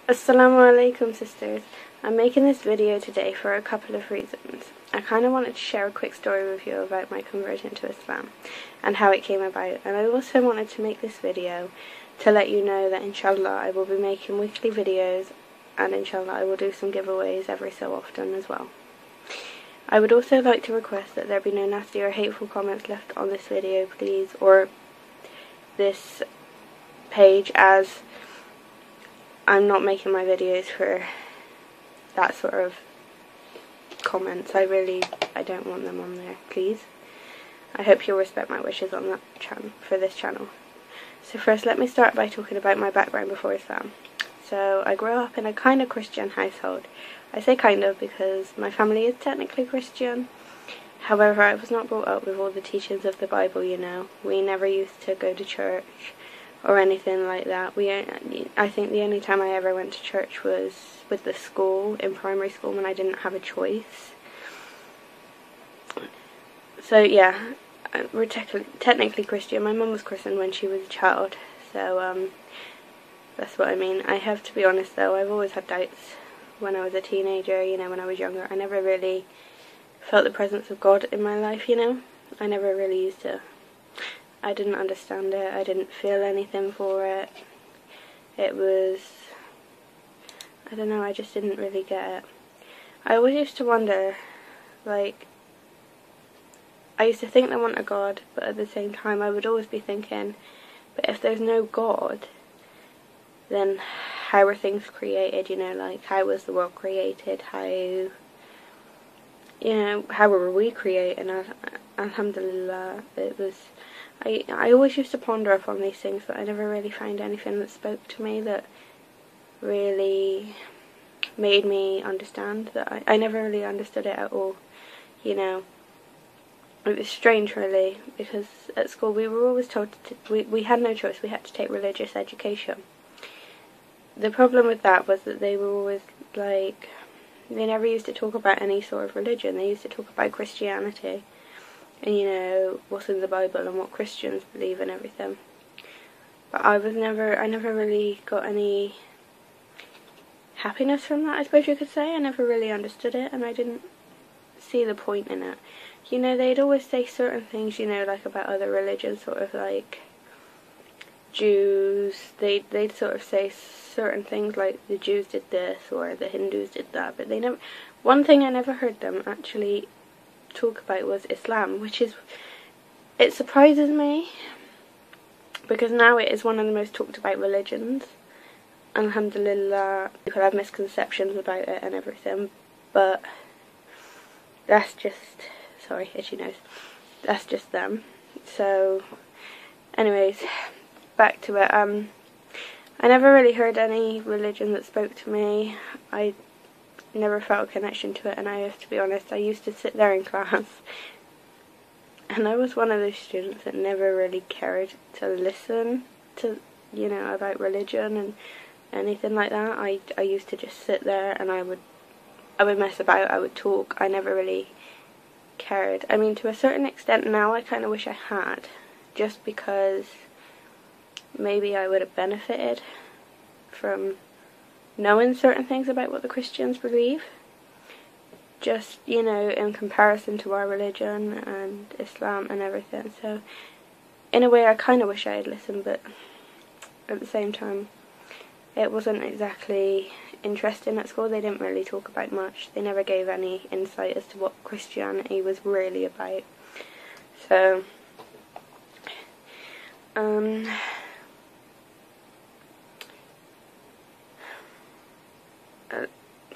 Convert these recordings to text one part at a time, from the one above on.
Assalamu alaikum sisters. I'm making this video today for a couple of reasons. I kind of wanted to share a quick story with you about my conversion to Islam and how it came about, and I also wanted to make this video to let you know that inshallah I will be making weekly videos, and inshallah I will do some giveaways every so often as well. I would also like to request that there be no nasty or hateful comments left on this video, please, or this page, as I'm not making my videos for that sort of comments. I don't want them on there, please. I hope you'll respect my wishes on that channel, for this channel. So first, let me start by talking about my background before Islam. So I grew up in a kind of Christian household. I say kind of because my family is technically Christian. However, I was not brought up with all the teachings of the Bible, you know. We never used to go to church or anything like that. I think the only time I ever went to church was with the school, in primary school, when I didn't have a choice. So yeah, we're technically Christian. My mum was christened when she was a child, so that's what I mean. I have to be honest though, I've always had doubts when I was a teenager, you know, when I was younger. I never really felt the presence of God in my life, you know. I never really used to. I didn't understand it. I didn't feel anything for it. It was, I don't know, I just didn't really get it. I always used to wonder, like, I used to think there wasn't a God, but at the same time I would always be thinking, but if there's no God, then how were things created, you know, like, how was the world created, how, you know, how were we created? And alhamdulillah, it was, I always used to ponder upon these things, but I never really found anything that spoke to me that really made me understand that. I never really understood it at all, you know. It was strange really, because at school we were always told we had no choice, we had to take religious education. The problem with that was that they were always like, they never used to talk about any sort of religion. They used to talk about Christianity and, you know, what's in the Bible and what Christians believe and everything. But I never really got any happiness from that, I suppose you could say. I never really understood it, and I didn't see the point in it. You know, they'd always say certain things, you know, like about other religions, sort of like Jews. They'd sort of say certain things like the Jews did this or the Hindus did that, but they never. One thing I never heard them actually talk about was Islam, which is, it surprises me because now it is one of the most talked about religions. Alhamdulillah, people have misconceptions about it and everything, but that's just, sorry, itchy nose, that's just them. So anyways, back to it. I never really heard any religion that spoke to me. I never felt a connection to it, and I have to be honest, I used to sit there in class and I was one of those students that never really cared to listen to, you know, about religion and anything like that. I used to just sit there and I would mess about, I would talk. I never really cared. I mean, to a certain extent now I kind of wish I had, just because maybe I would have benefited from knowing certain things about what the Christians believe, just, you know, in comparison to our religion and Islam and everything. So in a way I kind of wish I had listened, but at the same time it wasn't exactly interesting at school. They didn't really talk about much. They never gave any insight as to what Christianity was really about. So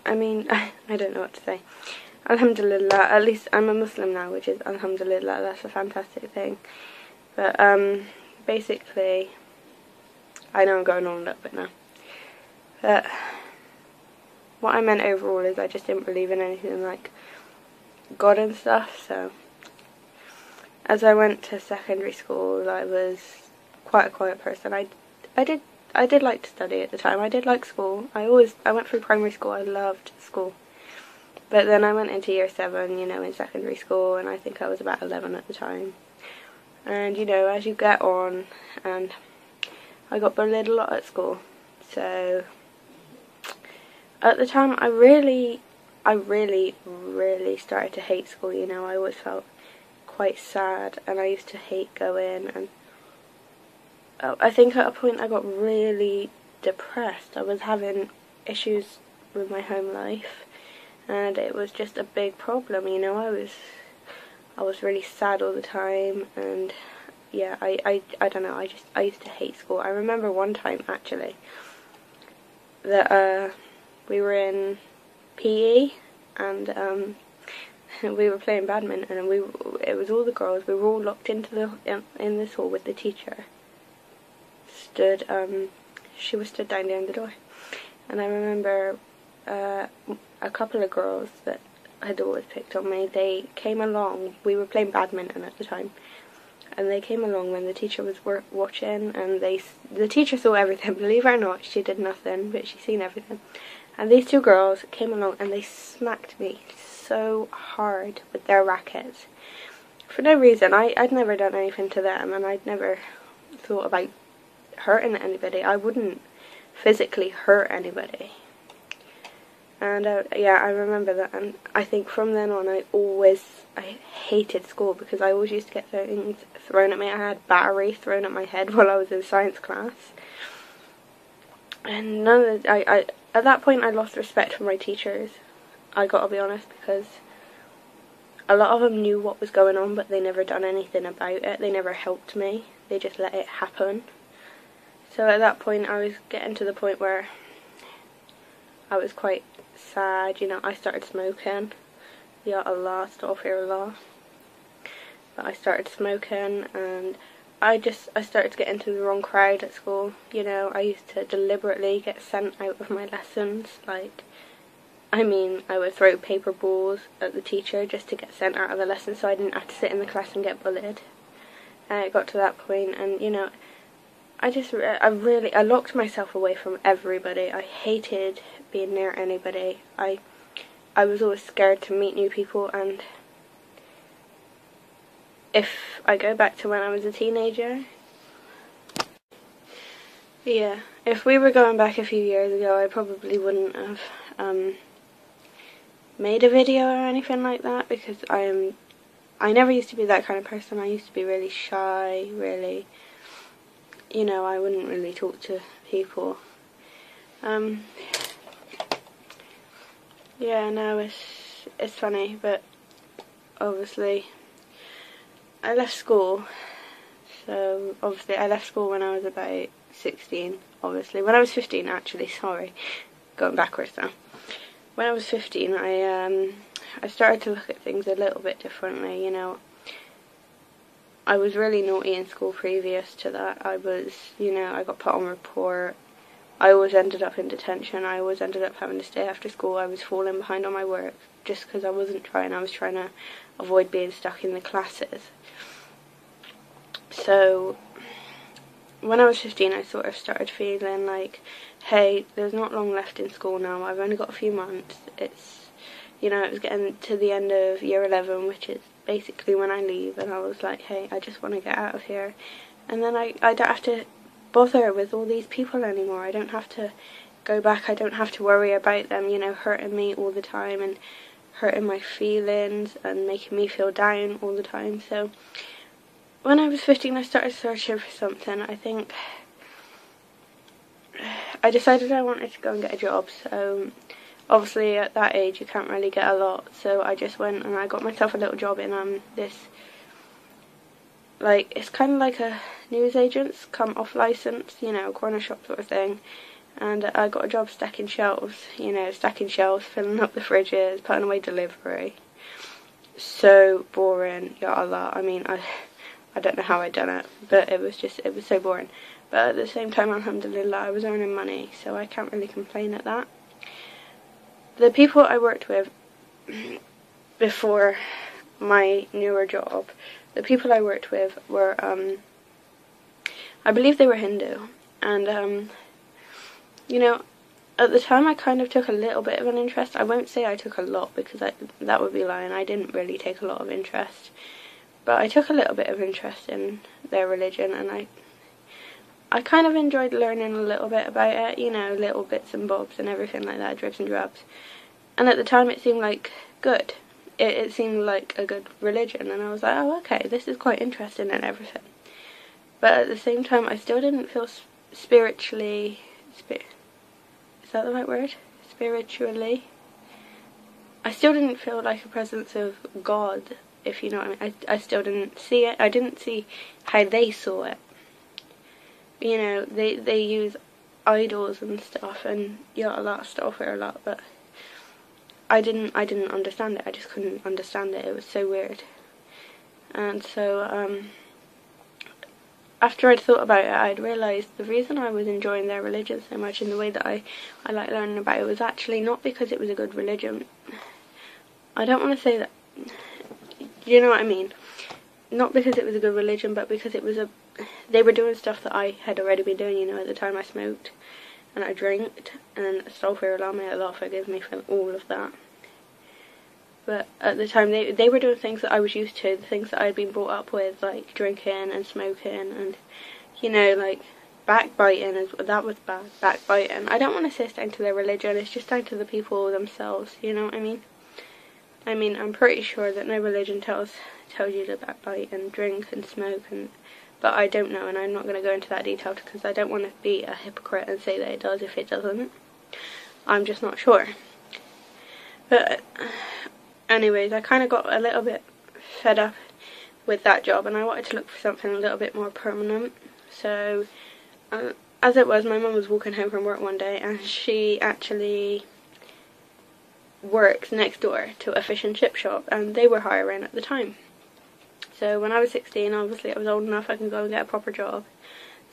I mean, I don't know what to say. Alhamdulillah, at least I'm a Muslim now, which is alhamdulillah, that's a fantastic thing. But basically, I know I'm going on a little bit now, but what I meant overall is I just didn't believe in anything like God and stuff. So as I went to secondary school, I was quite a quiet person. I did like to study at the time. I did like school. I went through primary school. I loved school. But then I went into year 7, you know, in secondary school, and I think I was about 11 at the time. And, you know, as you get on, and I got bullied a lot at school. So at the time I really started to hate school, you know. I always felt quite sad, and I used to hate going, and I think at a point I got really depressed. I was having issues with my home life, and it was just a big problem, you know. I was really sad all the time, and yeah, I don't know, I used to hate school. I remember one time actually that we were in PE, and we were playing badminton, and it was all the girls. We were all locked into in this hall with the teacher. She was stood down there in the door, and I remember a couple of girls that had always picked on me. They came along. We were playing badminton at the time, and they came along when the teacher was watching, and the teacher saw everything. Believe it or not, she did nothing, but she seen everything. And these two girls came along and they smacked me so hard with their rackets for no reason. I'd never done anything to them, and I'd never thought about hurting anybody. I wouldn't physically hurt anybody. And yeah, I remember that, and I think from then on I hated school, because I always used to get things thrown at me. I had battery thrown at my head while I was in science class, and at that point I lost respect for my teachers. I gotta be honest, because a lot of them knew what was going on, but they never done anything about it. They never helped me. They just let it happen. So at that point I was getting to the point where I was quite sad, you know. I started smoking. Ya Allah, astaghfirullah. But I started smoking, and I started to get into the wrong crowd at school, you know. I used to deliberately get sent out of my lessons. Like, I mean, I would throw paper balls at the teacher just to get sent out of the lesson so I didn't have to sit in the class and get bullied. And it got to that point, and you know, I locked myself away from everybody. I hated being near anybody. I was always scared to meet new people, and if I go back to when I was a teenager, yeah, if we were going back a few years ago, I probably wouldn't have made a video or anything like that, because I never used to be that kind of person. I used to be really shy, really, you know, I wouldn't really talk to people. Yeah, no, it's funny, but obviously I left school. So obviously I left school when I was about 16, obviously. When I was 15, actually, sorry, going backwards now. When I was 15, I started to look at things a little bit differently, you know. I was really naughty in school previous to that. I got put on report. I always ended up in detention. I always ended up having to stay after school. I was falling behind on my work just because I wasn't trying. I was trying to avoid being stuck in the classes. So when I was 15, I sort of started feeling like, hey, there's not long left in school now. I've only got a few months. It's, you know, it was getting to the end of year 11, which is basically when I leave, and I was like, hey, I just want to get out of here. And then I don't have to bother with all these people anymore. I don't have to go back. I don't have to worry about them, you know, hurting me all the time and hurting my feelings and making me feel down all the time. So when I was 15, I started searching for something. I think I decided I wanted to go and get a job. So obviously at that age you can't really get a lot, so I just went and I got myself a little job in this, like, it's kind of like a newsagent's come off license, you know, corner shop sort of thing. And I got a job stacking shelves, you know, filling up the fridges, putting away delivery. So boring, ya Allah. I mean, I don't know how I'd done it, but it was so boring. But at the same time, alhamdulillah, I was earning money, so I can't really complain at that. The people I worked with before my newer job, the people I worked with were, I believe they were Hindu, and, you know, at the time I kind of took a little bit of an interest. I won't say I took a lot, because that would be lying. I didn't really take a lot of interest, but I took a little bit of interest in their religion, and I kind of enjoyed learning a little bit about it, you know, little bits and bobs and everything like that, dribs and drabs. And at the time it seemed like good. It seemed like a good religion, and I was like, oh, okay, this is quite interesting and everything. But at the same time, I still didn't feel spiritually... is that the right word? Spiritually? I still didn't feel like a presence of God, if you know what I mean. I still didn't see it. I didn't see how they saw it. You know, they use idols and stuff, and yeah, a lot of stuff here, a lot, but I didn't understand it. I just couldn't understand it. It was so weird. And so after I'd thought about it, I'd realised the reason I was enjoying their religion so much and the way that I like learning about it was actually not because it was a good religion. I don't want to say that, you know what I mean? Not because it was a good religion, but because it was they were doing stuff that I had already been doing, you know. At the time I smoked and I drank, and astaghfirullah, may Allah forgive me for all of that. But at the time they were doing things that I was used to, the things that I'd been brought up with, like drinking and smoking and, you know, like backbiting. That was bad, backbiting. I don't want to say it's down to their religion, it's just down to the people themselves, you know what I mean? I mean, I'm pretty sure that no religion tells you to backbite and drink and smoke, but I don't know, and I'm not going to go into that detail because I don't want to be a hypocrite and say that it does if it doesn't. I'm just not sure. But anyways, I kind of got a little bit fed up with that job, and I wanted to look for something a little bit more permanent. So as it was, my mum was walking home from work one day, and she actually works next door to a fish and chip shop, and they were hiring at the time. So when I was 16, obviously I was old enough, I can go and get a proper job.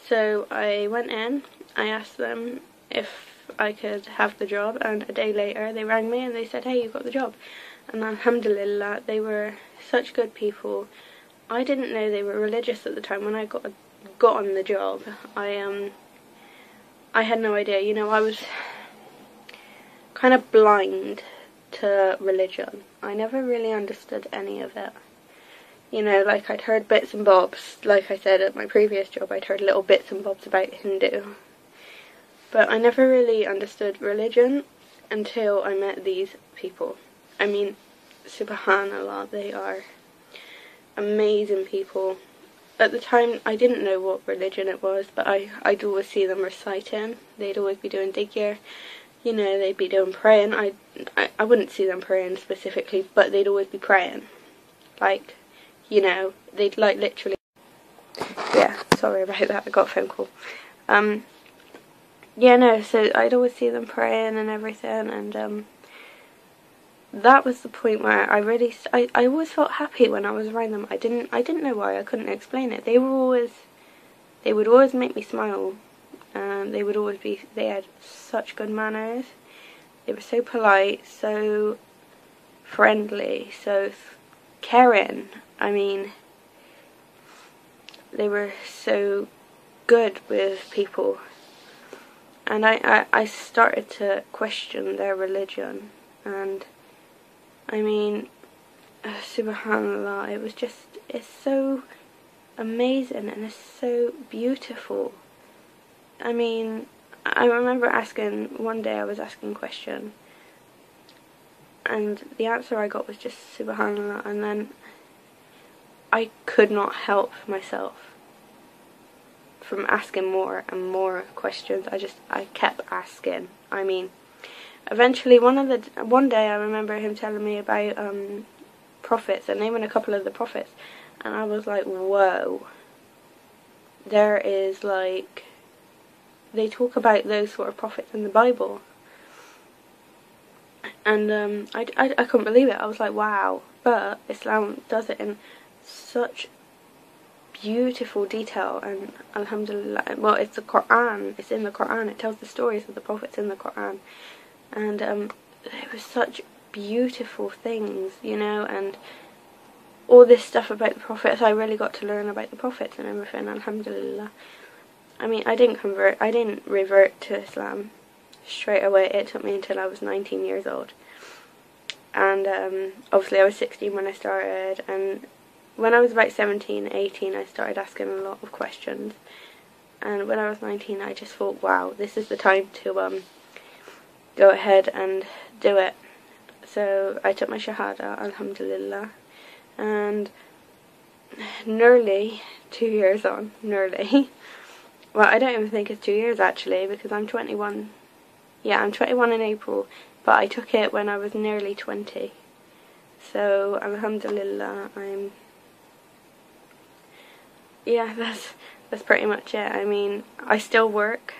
So I went in, I asked them if I could have the job, and a day later they rang me and they said, hey, you got the job. And alhamdulillah, they were such good people. I didn't know they were religious at the time. When I got on the job, I had no idea, you know. I was kind of blind to religion. I never really understood any of it. You know, like I'd heard bits and bobs, like I said at my previous job, I'd heard little bits and bobs about Hindu. But I never really understood religion until I met these people. I mean, subhanallah, they are amazing people. At the time, I didn't know what religion it was, but I'd always see them reciting. They'd always be doing dhikr. You know, they'd be doing praying. I wouldn't see them praying specifically, but they'd always be praying. Like, you know, they'd like literally... Yeah, sorry about that, I got a phone call. Yeah, no, so I'd always see them praying and everything, and that was the point where I always felt happy when I was around them. I didn't know why, I couldn't explain it. They would always make me smile. They had such good manners. They were so polite, so friendly, so caring. I mean, they were so good with people. And I started to question their religion, and I mean, subhanallah, it's so amazing and it's so beautiful. I mean, I remember one day I was asking a question, and the answer I got was just subhanallah, and then I could not help myself from asking more and more questions. I kept asking. I mean, eventually one day I remember him telling me about prophets and naming a couple of the prophets, and I was like, whoa, there is like, they talk about those sort of prophets in the Bible, and I couldn't believe it. I was like, wow. But Islam does it in such beautiful detail, and alhamdulillah, well, it's the Quran, it's in the Quran, it tells the stories of the prophets in the Quran, and it was such beautiful things, you know, and all this stuff about the prophets. I really got to learn about the prophets and everything, alhamdulillah. I mean, I didn't revert to Islam straight away. It took me until I was 19 years old, and obviously I was 16 when I started, and when I was about 17, 18, I started asking a lot of questions, and when I was 19 I just thought, wow, this is the time to go ahead and do it. So I took my Shahada, alhamdulillah, and nearly 2 years on, nearly. Well, I don't even think it's 2 years actually, because I'm 21. Yeah, I'm 21 in April, but I took it when I was nearly 20. So, alhamdulillah, yeah, that's pretty much it. I mean, I still work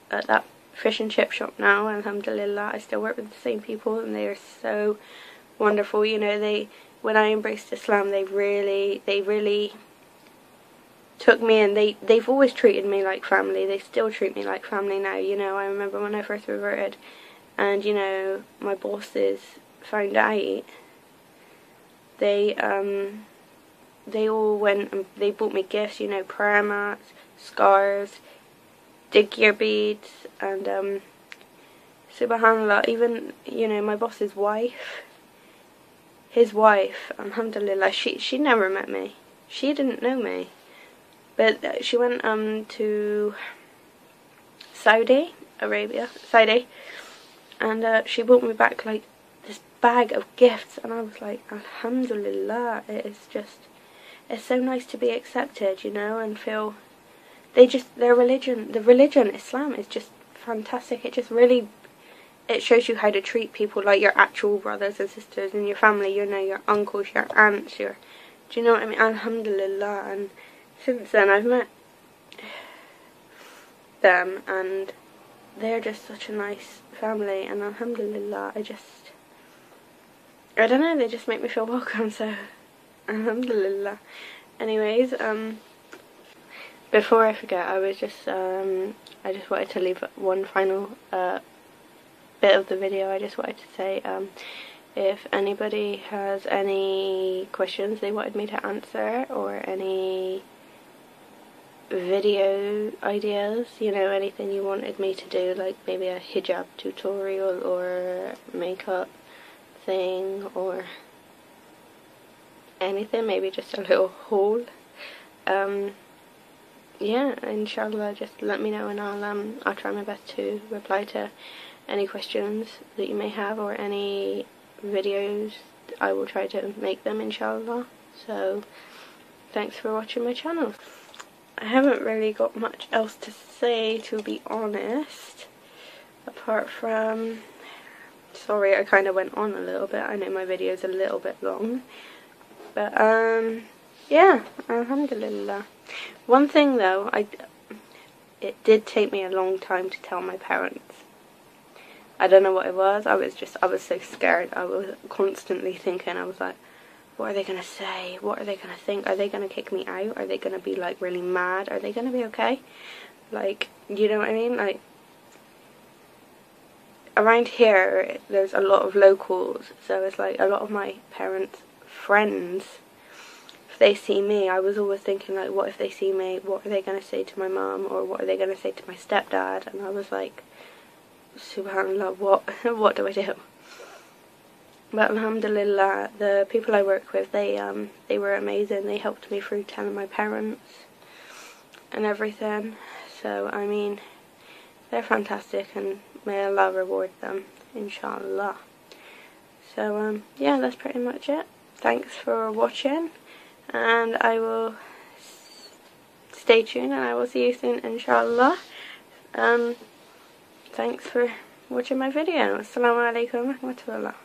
at that fish and chip shop now, alhamdulillah. I still work with the same people, and they are so wonderful. You know, when I embraced Islam, they really took me in. They've always treated me like family. They still treat me like family now. You know, I remember when I first reverted, and you know, my bosses found out. They all went and they bought me gifts. You know, prayer mats, scarves, dig-ear beads, and subhanallah, even, you know, my boss's wife, his wife, alhamdulillah, she never met me. She didn't know me. But she went to Saudi Arabia, and she brought me back like this bag of gifts, and I was like, alhamdulillah, it's so nice to be accepted, you know, and feel, the religion, Islam, is just fantastic. It just really, it shows you how to treat people like your actual brothers and sisters in your family, you know, your uncles, your aunts, do you know what I mean? Alhamdulillah. And since then I've met them, and they're just such a nice family, and alhamdulillah, I don't know, they just make me feel welcome, so alhamdulillah. Anyways, before I forget, I just wanted to leave one final bit of the video. I just wanted to say, if anybody has any questions they wanted me to answer, or any video ideas, you know, anything you wanted me to do, like maybe a hijab tutorial or makeup thing, or anything, maybe just a little haul, yeah, inshallah, just let me know, and I'll try my best to reply to any questions that you may have, or any videos. I will try to make them, inshallah. So thanks for watching my channel. I haven't really got much else to say, to be honest, apart from, sorry, I kind of went on a little bit. I know my video's a little bit long, but yeah, alhamdulillah. One thing though, it did take me a long time to tell my parents. I don't know what it was. I was so scared. I was constantly thinking, I was like, what are they going to say? What are they going to think? Are they going to kick me out? Are they going to be like really mad? Are they going to be okay? Like, you know what I mean? Like, around here, there's a lot of locals, so it's like a lot of my parents' friends, if they see me, I was always thinking, like, what if they see me? What are they going to say to my mum? Or what are they going to say to my stepdad? And I was like, subhanallah, what do I do? But alhamdulillah, the people I work with, they were amazing. They helped me through telling my parents and everything. So, I mean, they're fantastic, and may Allah reward them, inshallah. So, yeah, that's pretty much it. Thanks for watching, and I will stay tuned, and I will see you soon, inshallah. Thanks for watching my video. Assalamu alaikum wa rahmatullah.